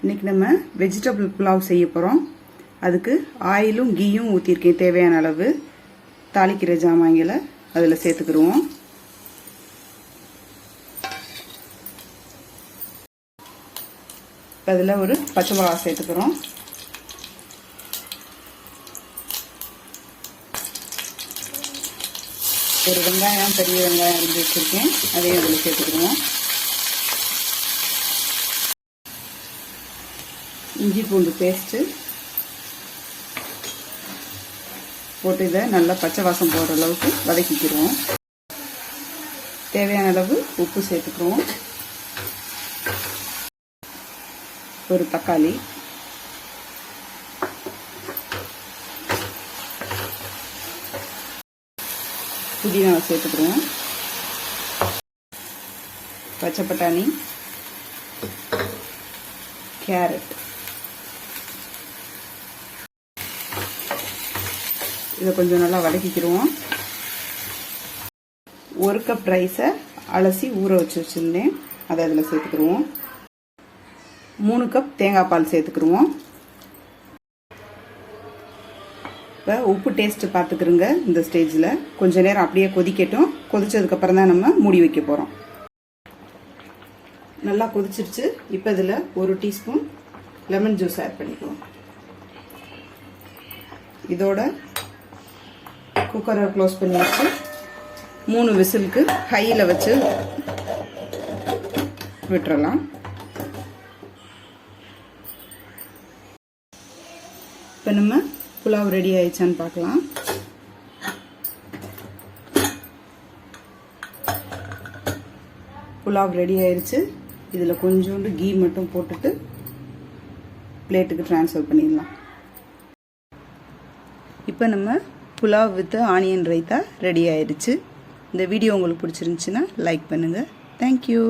இன்னைக்கு நம்ம வெஜிடபிள் புலாவ் செய்ய போகிறோம். அதுக்கு ஆயிலும் கீயும் ஊற்றிருக்கேன். தேவையான அளவு தாளிக்கிற ஜாமான்களை அதில் சேர்த்துக்கிடுவோம். அதில் ஒரு பச்சை மிளகா சேர்த்துக்கிறோம். ஒரு வெங்காயம், பெரிய வெங்காயம் இருந்து வச்சுருக்கேன், அதையும் அதில் சேர்த்துக்கிடுவோம். இஞ்சி பூண்டு பேஸ்ட்டு போட்டு இதை நல்லா பச்சை வாசம் போகிற அளவுக்கு வதக்கிக்கிடுவோம். தேவையான அளவு உப்பு சேர்த்துக்குவோம். ஒரு தக்காளி, புதினாவை சேர்த்துக்குவோம். பச்சை பட்டாணி, கேரட், இதை கொஞ்சம் நல்லா வதக்கிக்கிடுவோம். ஒரு கப் ரைஸை அலசி ஊற வச்சுருந்தேன், அதை அதில் சேர்த்துக்கிடுவோம். 3 கப் தேங்காய் பால் சேர்த்துக்கிடுவோம். இப்போ உப்பு டேஸ்ட்டு பார்த்துக்கிறோங்க. இந்த ஸ்டேஜில் கொஞ்சம் நேரம் அப்படியே கொதிக்கட்டும். கொதிச்சதுக்கப்புறம் தான் நம்ம மூடி வைக்க போகிறோம். நல்லா கொதிச்சிருச்சு. இப்போ இதில் 1 டீஸ்பூன் லெமன் ஜூஸ் ஆட் பண்ணிக்குவோம். இதோட குக்கரை க்ளோஸ் பண்ணி வச்சு 3 விசிலுக்கு ஹையில் வச்சு விட்டுறலாம். இப்போ நம்ம புலாவ் ரெடி ஆயிடுச்சான்னு பார்க்கலாம். புலாவ் ரெடி ஆயிடுச்சு. இதில் கொஞ்சோண்டு கீ மட்டும் போட்டுட்டு பிளேட்டுக்கு ட்ரான்ஸ்ஃபர் பண்ணிடலாம். இப்போ நம்ம pulao with onion raita ready ஆயிடுச்சு. இந்த வீடியோ உங்களுக்கு பிடிச்சிருந்துச்சுன்னா லைக் பண்ணுங்கள். தேங்க்யூ.